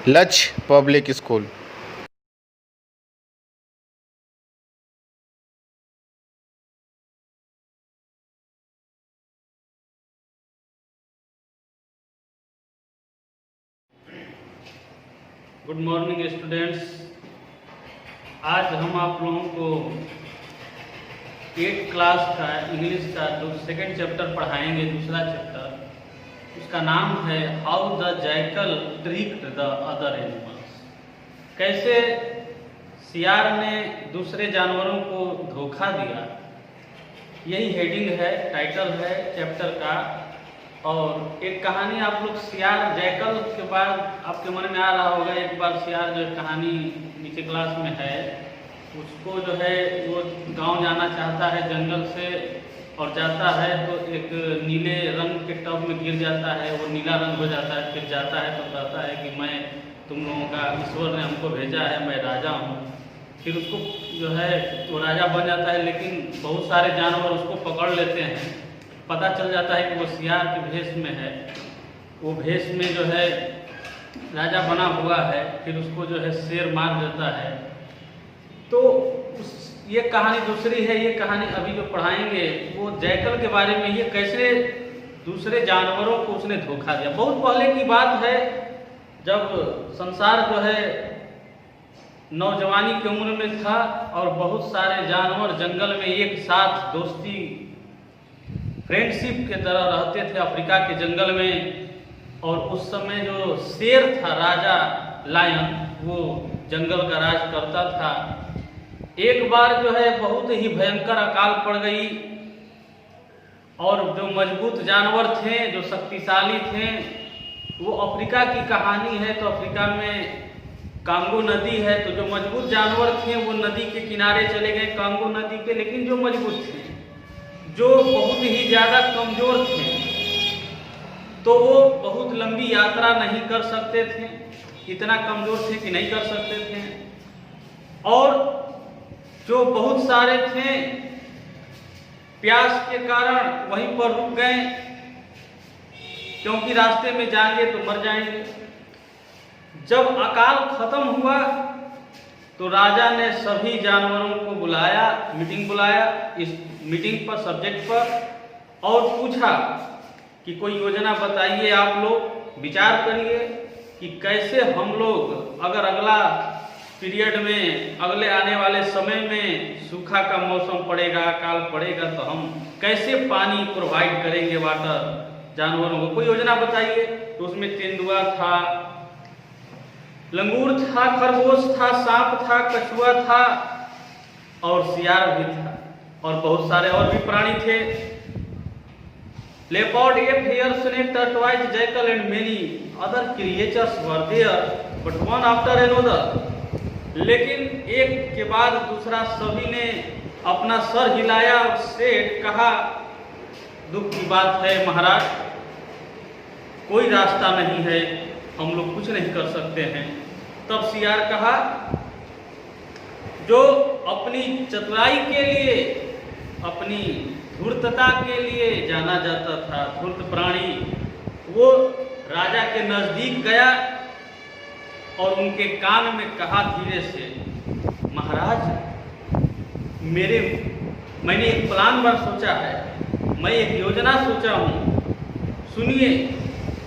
लक्ष्य public school. Good morning students. आज हम आप लोगों को 8th क्लास का इंग्लिश का जो सेकंड चैप्टर पढ़ाएंगे, दूसरा चैप्टर, उसका नाम है how the jackal tricked the other animals. कैसे सियार ने दूसरे जानवरों को धोखा दिया, यही हेडिंग है, टाइटल है चैप्टर का। और एक कहानी आप लोग सियार जैकल के बाद आपके मन में आ रहा होगा, एक बार सियार जो कहानी नीचे क्लास में है, उसको जो है वो गांव जाना चाहता है जंगल से, और जाता है तो एक नीले रंग के टब में गिर जाता है, वो नीला रंग हो जाता है। फिर जाता है तो कहता है कि मैं तुम लोगों का ईश्वर ने हमको भेजा है, मैं राजा हूँ। फिर उसको जो है वो राजा बन जाता है, लेकिन बहुत सारे जानवर उसको पकड़ लेते हैं। पता चल जाता है कि वो सियार के भेष में है, वो भेष में जो है राजा बना हुआ है। फिर उसको जो है शेर मार देता है। तो ये कहानी दूसरी है। ये कहानी अभी जो पढ़ाएंगे वो जैकल के बारे में, ये कैसे दूसरे जानवरों को उसने धोखा दिया। बहुत पहले की बात है, जब संसार जो है नौजवानी की उम्र में था और बहुत सारे जानवर जंगल में एक साथ दोस्ती फ्रेंडशिप के तरह रहते थे अफ्रीका के जंगल में। और उस समय जो शेर था, राजा लायन, वो जंगल का राज करता था। एक बार जो है बहुत ही भयंकर अकाल पड़ गई, और जो मजबूत जानवर थे, जो शक्तिशाली थे, वो अफ्रीका की कहानी है। तो अफ्रीका में कांगो नदी है, तो जो मजबूत जानवर थे वो नदी के किनारे चले गए, कांगो नदी के। लेकिन जो मजबूत थे, जो बहुत ही ज़्यादा कमज़ोर थे, तो वो बहुत लंबी यात्रा नहीं कर सकते थे, इतना कमज़ोर थे कि नहीं कर सकते थे। और जो बहुत सारे थे, प्यास के कारण वहीं पर रुक गए, क्योंकि रास्ते में जाएंगे तो मर जाएंगे। जब अकाल खत्म हुआ तो राजा ने सभी जानवरों को बुलाया, मीटिंग बुलाया, इस मीटिंग पर, सब्जेक्ट पर, और पूछा कि कोई योजना बताइए, आप लोग विचार करिए कि कैसे हम लोग, अगर अगला पीरियड में, अगले आने वाले समय में सूखा का मौसम पड़ेगा, अकाल पड़ेगा, तो हम कैसे पानी प्रोवाइड करेंगे, वाटर, जानवरों को। कोई योजना बताइए। तो उसमें तेंदुआ था, लंगूर था, खरगोश था, सांप था, कछुआ था, और सियार भी था, और बहुत सारे और भी प्राणी थे। Leopard, ape, hare, snake, tortoise, jackal and many other creatures were there, but one after another. लेकिन एक के बाद दूसरा सभी ने अपना सर हिलाया और सेठ कहा, दुख की बात है महाराज, कोई रास्ता नहीं है, हम लोग कुछ नहीं कर सकते हैं। तब सियार कहा, जो अपनी चतुराई के लिए, अपनी धूर्तता के लिए जाना जाता था, धूर्त प्राणी, वो राजा के नजदीक गया और उनके कान में कहा धीरे से, महाराज, मैंने एक प्लान पर सोचा है, मैं एक योजना सोचा हूँ, सुनिए।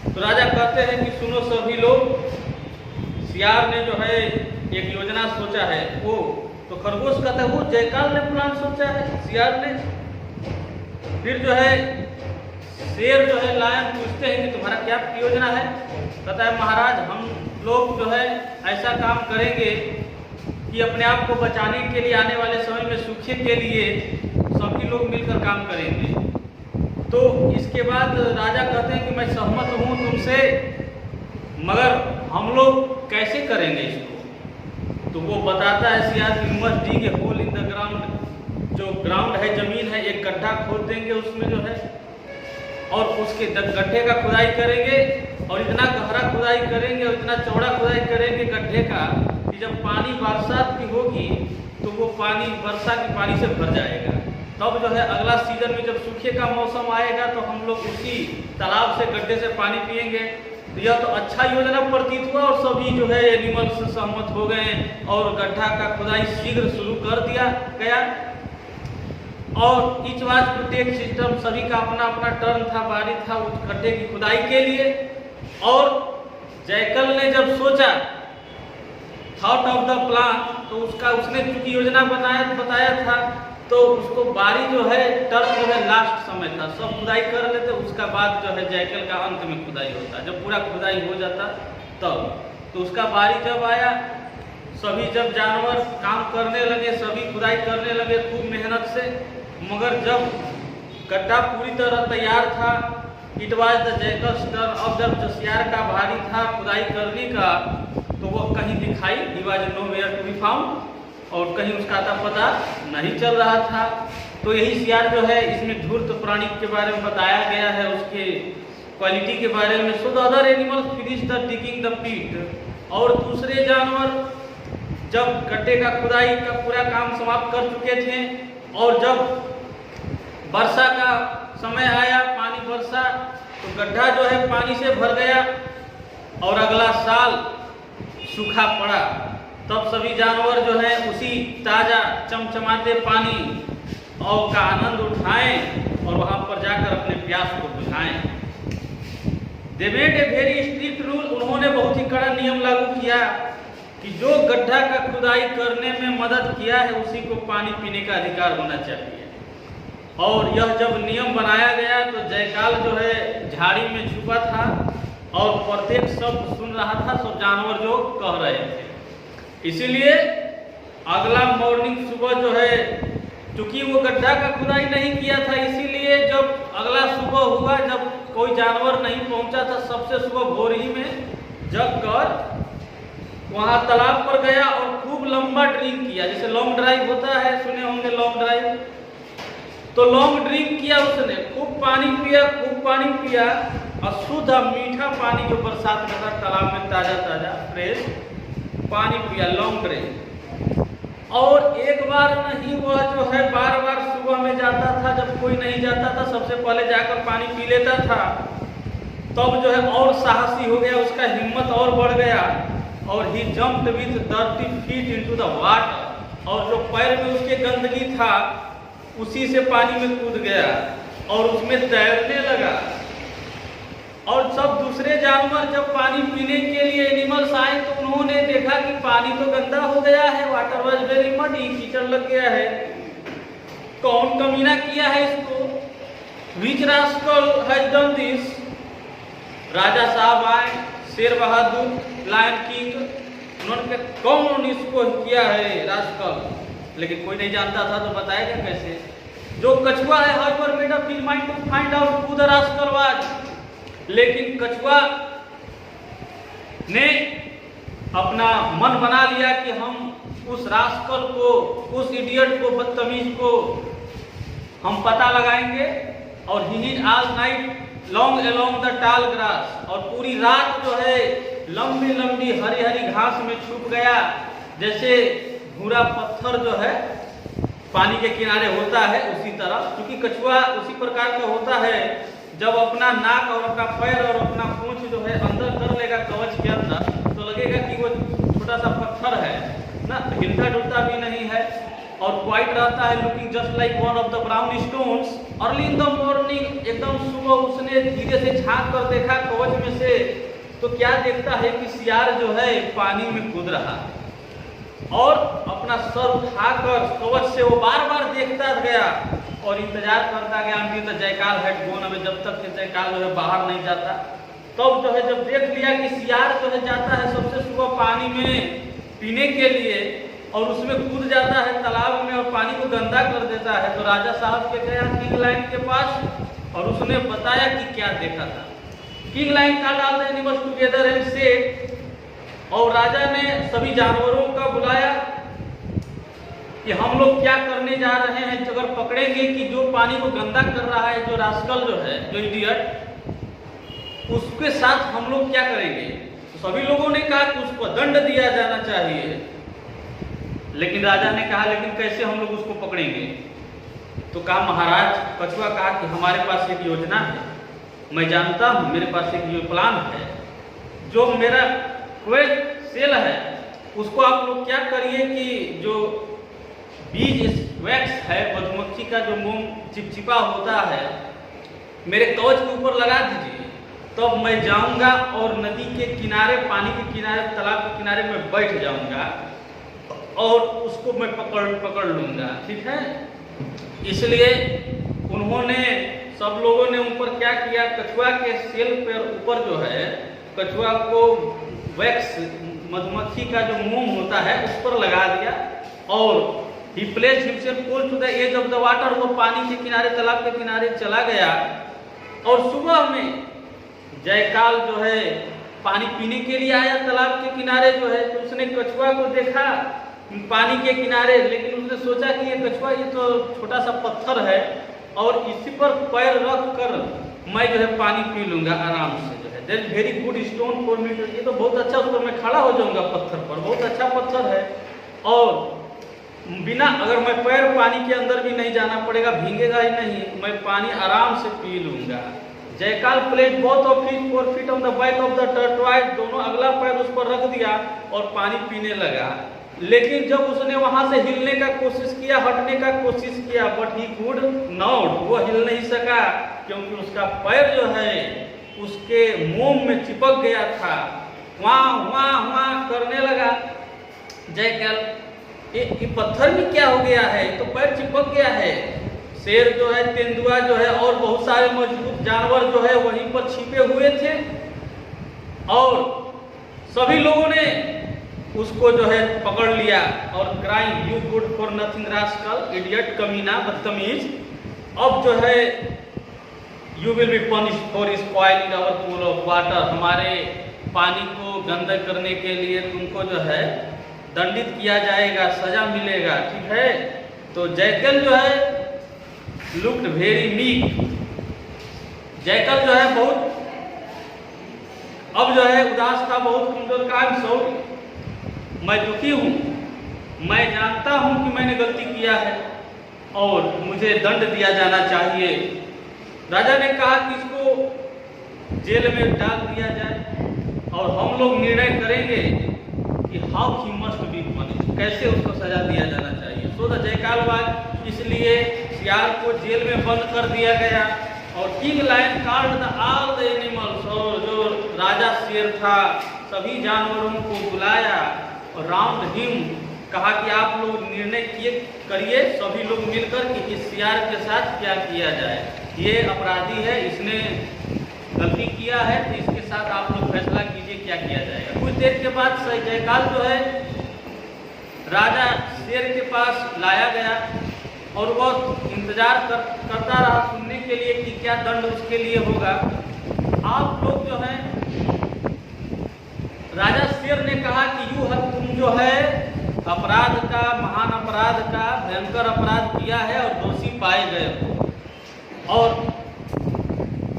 तो राजा कहते हैं कि सुनो सभी लोग, सियार ने जो है एक योजना सोचा है। वो तो खरगोश कहता है, वो जयकाल ने प्लान सोचा है, सियार ने। फिर जो है शेर जो है, लायन, पूछते हैं कि तुम्हारा क्या योजना है। कहता है, महाराज, हम लोग जो है ऐसा काम करेंगे कि अपने आप को बचाने के लिए, आने वाले समय में सूखे के लिए सभी लोग मिलकर काम करेंगे। तो इसके बाद राजा कहते हैं कि मैं सहमत हूँ तुमसे, मगर हम लोग कैसे करेंगे इसको। तो वो बताता है सियार, you must dig a hole in the ground. जो ग्राउंड है, जमीन है, एक गड्ढा खोद देंगे उसमें जो है, और उसके गड्ढे का खुदाई करेंगे, और इतना गहरा खुदाई करेंगे और इतना चौड़ा खुदाई करेंगे गड्ढे का कि जब पानी बरसात की होगी तो वो पानी वर्षा के पानी से भर जाएगा। तब जो है अगला सीजन में जब सूखे का मौसम आएगा तो हम लोग उसी तालाब से, गड्ढे से पानी पिएंगे, तो यह तो अच्छा योजना प्रतीत हुआ और सभी जो है एनिमल्स सहमत हो गए और गड्ढा का खुदाई शीघ्र शुरू कर दिया गया। और each was to take system, सभी का अपना अपना टर्न था, बारी था उस गड्ढे की खुदाई के लिए। और जैकल ने जब सोचा, थॉट ऑफ द प्लान, तो उसने चूंकि योजना बताया था, तो उसको बारी जो है टर्न जो है लास्ट समय था, सब खुदाई कर लेते, उसका बाद जो है जैकल का अंत में खुदाई होता, जब पूरा खुदाई हो जाता तब। तो उसका बारी जब आया, सभी जब जानवर काम करने लगे, सभी खुदाई करने लगे खूब मेहनत से, मगर जब गड्ढा पूरी तरह तैयार था, it was the jackals turn, अब जब जसियार का भारी था खुदाई करने का, तो वो कहीं दिखाई, he was nowhere to be found, और कहीं उसका अता पता नहीं चल रहा था। तो यही सियार जो है इसमें धूर्त प्राणी के बारे में बताया गया है, उसके क्वालिटी के बारे में। So the other animals finish the digging the pit, और दूसरे जानवर जब गड्ढे का खुदाई का पूरा काम समाप्त कर चुके थे, और जब वर्षा का समय आया, पानी बरसा, तो गड्ढा जो है पानी से भर गया और अगला साल सूखा पड़ा। तब सभी जानवर जो है उसी ताजा चमचमाते पानी और का आनंद उठाएं और वहां पर जाकर अपने प्यास को बुझाएं। They made a very strict rule, उन्होंने बहुत ही कड़ा नियम लागू किया कि जो गड्ढा का खुदाई करने में मदद किया है उसी को पानी पीने का अधिकार होना चाहिए। और यह जब नियम बनाया गया तो जयकाल जो है झाड़ी में छुपा था और प्रत्येक शब्द सुन रहा था, सब जानवर जो कह रहे थे। इसीलिए अगला मॉर्निंग सुबह जो है, चूंकि वो गड्ढा का खुदाई नहीं किया था, इसीलिए जब अगला सुबह हुआ, जब कोई जानवर नहीं पहुंचा था, सबसे सुबह भोर ही में जग कर वहां तालाब पर गया और खूब लंबा ड्रिंक किया, जैसे लॉन्ग ड्राइव होता है, सुने होंगे लॉन्ग ड्राइव। तो लॉन्ग ड्रिंक किया उसने, खूब पानी पिया और शुद्ध मीठा पानी जो बरसात में था तालाब में, ताजा ताजा फ्रेश पानी पिया, लॉन्ग ड्रिंक। और एक बार नहीं, वह जो है बार बार सुबह में जाता था, जब कोई नहीं जाता था सबसे पहले जाकर पानी पी लेता था। तब जो है और साहसी हो गया, उसका हिम्मत और बढ़ गया, और he jumped with 30 feet into the water, और जो पैर में उसके गंदगी था उसी से पानी में कूद गया और उसमें तैरने लगा। और सब दूसरे जानवर जब पानी पीने के लिए एनिमल्स आए तो उन्होंने देखा कि पानी तो गंदा हो गया है, वाटर वाज वेरी मडी, कीचड़ लग गया है, कौन कमीना किया है इसको, विच रास्कल हैज डन दिस। राजा साहब आए, शेर बहादुर, लायन किंग, उन्होंने कौन इसको किया है रास्कल, लेकिन कोई नहीं जानता था, तो बताएगा कैसे। जो कछुआ है, however made up his mind to find out who the rascal was, लेकिन कछुआ ने अपना मन बना लिया कि हम उस रास्कल को, उस इडियट को, बदतमीज को हम पता लगाएंगे। और he is all night long along the टाल ग्रास, और पूरी रात जो है लंबी लंबी हरी हरी घास में छुप गया, जैसे भूरा पत्थर जो है पानी के किनारे होता है उसी तरह। क्योंकि कछुआ उसी प्रकार का होता है, जब अपना नाक और अपना पैर और अपना पूंछ जो है अंदर कर लेगा कवच के अंदर, तो लगेगा कि वो छोटा सा पत्थर है ना, हिलता डुलता भी नहीं है और क्वाइट रहता है, looking just like one of the brown stones. Early in the morning, एकदम सुबह उसने धीरे से झांक कर देखा कवच में से, तो क्या देखता है कि सियार जो है पानी में कूद रहा, और अपना सर उठाकर कवच से वो बार बार देखता गया और इंतजार करता गया अंतिम तक जयकाल हेड गोन, अबे जब तक कि जयकाल जो है बाहर नहीं जाता। तब जो है जब देख लिया कि सियार जो है जाता है सबसे सुबह पानी में पीने के लिए और उसमें कूद जाता है तालाब में और पानी को गंदा कर देता है, तो राजा साहब के गया किंग लाइन के पास और उसने बताया कि क्या देखा था। किंग लाइन का डाल the animals together and said, और राजा ने सभी जानवरों का बुलाया कि हम लोग क्या करने जा रहे हैं, अगर पकड़ेंगे कि जो पानी को गंदा कर रहा है, जो रास्कल जो है, जो इडियट, उसके साथ हम लोग क्या करेंगे। तो सभी लोगों ने कहा कि उसको दंड दिया जाना चाहिए, लेकिन राजा ने कहा लेकिन कैसे हम लोग उसको पकड़ेंगे। तो कहा महाराज, कछुआ कहा कि हमारे पास एक योजना है, मैं जानता हूँ, मेरे पास एक प्लान है, जो मेरा क्वेल सेल है उसको आप लोग क्या करिए कि जो बीज वैक्स है मधुमक्खी का जो मोम चिपचिपा होता है मेरे कवच के ऊपर लगा दीजिए। तब मैं जाऊंगा और नदी के किनारे, पानी के किनारे, तालाब के किनारे में बैठ जाऊंगा और उसको मैं पकड़ लूंगा। ठीक है, इसलिए उन्होंने सब लोगों ने ऊपर क्या किया, कछुआ के सेल पर ऊपर जो है कछुआ को वैक्स मधुमक्खी का जो मोम होता है उस पर लगा दिया और he placed himself close to the edge of the water. वो पानी के किनारे, तालाब के किनारे चला गया और सुबह में जयकाल जो है पानी पीने के लिए आया तालाब के किनारे जो है, तो उसने कछुआ को देखा पानी के किनारे, लेकिन उसने सोचा कि ये कछुआ ये तो छोटा सा पत्थर है और इसी पर पैर रख कर मैं जो है पानी पी लूंगा आराम से जो है। That very good stone for me, ये तो बहुत अच्छा, उस पर मैं खड़ा हो जाऊंगा पत्थर पर, बहुत अच्छा पत्थर है और बिना, अगर मैं पैर पानी के अंदर भी नहीं जाना पड़ेगा, भीगेगा ही नहीं, मैं पानी आराम से पी लूंगा। Jackal placed both of his 4 feet on the back of the tortoise, दोनों अगला पैर उस पर रख दिया और पानी पीने लगा। लेकिन जब उसने वहां से हिलने का कोशिश किया, हटने का कोशिश किया, बट ही कुड नॉट, वो हिल नहीं सका क्योंकि उसका पैर जो है उसके मोम में चिपक गया था। वहाँ करने लगा जयकाल, ये पत्थर भी क्या हो गया है, तो पैर चिपक गया है। शेर जो है, तेंदुआ जो है और बहुत सारे मजबूत जानवर जो है वहीं पर छिपे हुए थे और सभी लोगों ने उसको जो है पकड़ लिया और cried you good for nothing rascal, idiot, कमीना, बदतमीज, अब जो है you will be punish for spoiling our pool of water, हमारे पानी को गंदा करने के लिए तुमको जो है दंडित किया जाएगा, सजा मिलेगा। ठीक है, तो जयकल जो है लुक्ड वेरी मीक, जयकल जो है बहुत अब जो है उदास था, बहुत कमजोर का, सॉरी, मैं दुखी हूँ, मैं जानता हूँ कि मैंने गलती किया है और मुझे दंड दिया जाना चाहिए। राजा ने कहा कि इसको जेल में डाल दिया जाए और हम लोग निर्णय करेंगे कि how he must be punished, कैसे उसको सजा दिया जाना चाहिए। सो द जयकालबाज, इसलिए सियार को जेल में बंद कर दिया गया और king lion called the all the animals, और जो राजा शेर था सभी जानवरों को बुलाया और राउंड हिम कहा कि आप लोग निर्णय करिए सभी लोग मिलकर कि इस सियार के साथ क्या किया जाए। ये अपराधी है, इसने गलती किया है, तो इसके साथ आप लोग फैसला कीजिए क्या किया जाएगा। कुछ देर के बाद जयकाल जो है राजा शेर के पास लाया गया और वह इंतजार करता रहा सुनने के लिए कि क्या दंड उसके लिए होगा। आप लोग जो है, राजा शेर ने कहा कि तुम जो है अपराध का, महान अपराध का, भयंकर अपराध किया है और दोषी पाए गए हो। और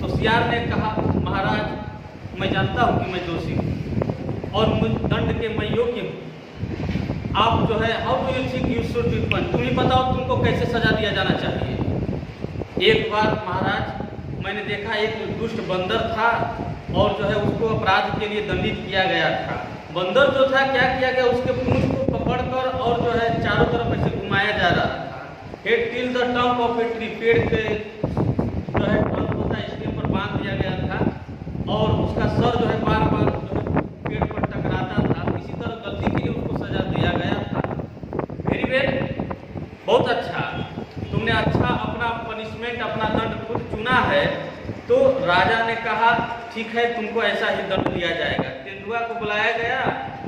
तो सियार ने कहा महाराज मैं जानता हूँ कि मैं दोषी हूँ और मुझ दंड के मैं योग्य हूँ। आप जो है how do you think you should be punished, तुम ही बताओ तुमको कैसे सजा दिया जाना चाहिए। एक बार महाराज मैंने देखा एक दुष्ट बंदर था और जो है उसको अपराध के लिए दंडित किया गया था। बंदर जो था क्या किया गया, उसके पूंछ को पकड़कर और जो है चारों तरफ ऐसे घुमाया जा रहा था। हेड टिल द टंक ऑफ ए ट्री, पेड़ के जो है टंक होता है इसके ऊपर बांध दिया गया था और उसका सर जो है बार बार जो है पेड़ पर टकराता था। इसी तरह गलती के लिए उसको सजा दिया गया था। वेरी वेल, बहुत अच्छा, तुमने अच्छा अपना पनिशमेंट, अपना दंड खुद चुना है। तो राजा ने कहा ठीक है तुमको ऐसा ही दंड दिया जाएगा। तेंदुआ को बुलाया गया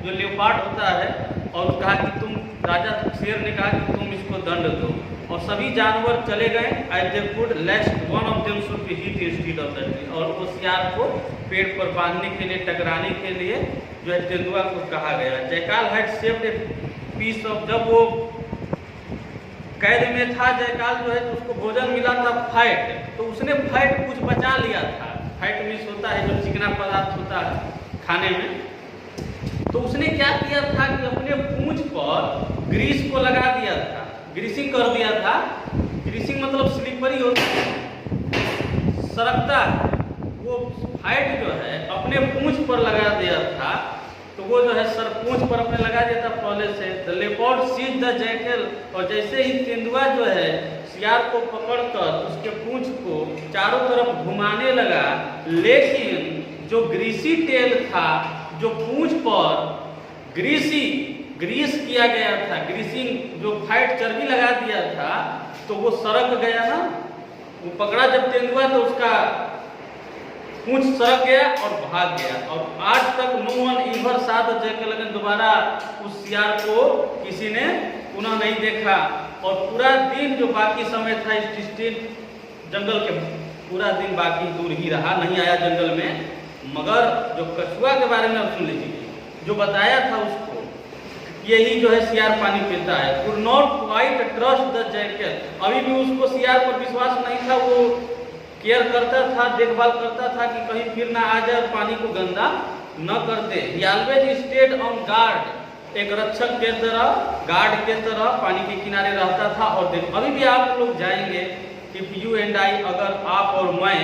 जो लेपर्ड होता है और कहा कि तुम, राजा शेर ने कहा कि तुम इसको दंड दो और सभी जानवर चले गए। As they could lest one of them should be hit instead of the tree, और उस सियार को पेड़ पर बांधने के लिए, टकराने के लिए जो है तेंदुआ को कहा गया। Jackal had saved a piece of, जब वो कैद में था जयकाल जो है तो उसको भोजन मिला था फैट, तो उसने फैट कुछ बचा लिया था। फैट मिस होता है जो चिकना पदार्थ होता है खाने में, तो उसने क्या किया था कि अपने पूंछ पर ग्रीस को लगा दिया था, ग्रीसिंग कर दिया था। ग्रीसिंग मतलब स्लिपरी होता है, सरकता है, वो फाइट जो है अपने पूंछ पर लगा दिया था, तो वो जो है सर पूंछ पर अपने लगा दिया था पहले से। The leopard seize the jackal, और जैसे ही तेंदुआ जो है सियार को पकड़कर उसके पूंछ को चारों तरफ घुमाने लगा, लेकिन जो ग्रीसी टेल था, जो पूंछ पर ग्रीस किया गया था, ग्रीसिंग जो फाइट चर्बी लगा दिया था, तो वो सरक गया ना। वो पकड़ा जब तेंदुआ तो उसका पूंछ सरक गया और भाग गया। और आज तक no one ever saw the jackal again, दोबारा उस सियार को किसी ने पुनः नहीं देखा। और पूरा दिन जो बाकी समय था स्टिल जंगल के, पूरा दिन बाकी दूर ही रहा, नहीं आया जंगल में। मगर जो कछुआ के बारे में आप सुन लीजिए, जो बताया था उसको, यही जो है सियार पानी पीता है। Could not quite trust the jackal, अभी भी उसको सियार पर विश्वास नहीं था। वो केयर करता था, देखभाल करता था कि कहीं फिर ना आ जाए और पानी को गंदा न कर दे। He always stayed on guard, एक रक्षक के तरह, गार्ड के तरह पानी के किनारे रहता था। और अभी भी आप लोग जाएंगे, इफ यू एंड आई, अगर आप और मैं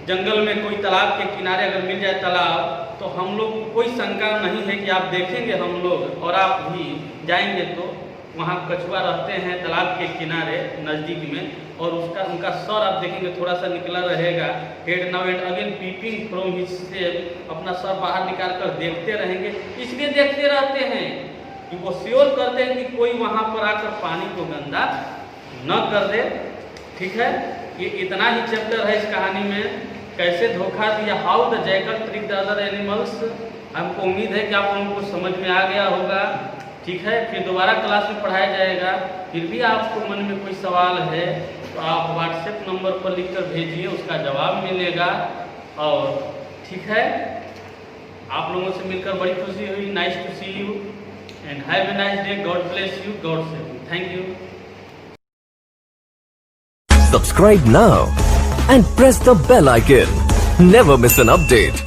जंगल में कोई तालाब के किनारे अगर मिल जाए तालाब, तो हम लोग को कोई शंका नहीं है कि आप देखेंगे, हम लोग और आप भी जाएंगे तो वहाँ कछुआ रहते हैं तालाब के किनारे नज़दीक में, और उनका सर आप देखेंगे थोड़ा सा निकला रहेगा, head now and again peeping from his shape, अपना सर बाहर निकाल कर देखते रहेंगे। इसलिए देखते रहते हैं कि वो श्योर करते हैं कि कोई वहाँ पर आकर पानी को गंदा न कर दे। ठीक है, ये इतना ही चैप्टर है इस कहानी में, कैसे धोखा दिया, how the jackal trick the other animals. हमको उम्मीद है कि आप लोगों को समझ में आ गया होगा। ठीक है, फिर दोबारा क्लास में पढ़ाया जाएगा। फिर भी आपको मन में कोई सवाल है तो आप व्हाट्सएप नंबर पर लिखकर भेजिए, उसका जवाब मिलेगा। और ठीक है, आप लोगों से मिलकर बड़ी खुशी हुई। Nice to see you and have a nice day. God bless you, God save you. Thank you. Subscribe now and press the bell icon. Never miss an update.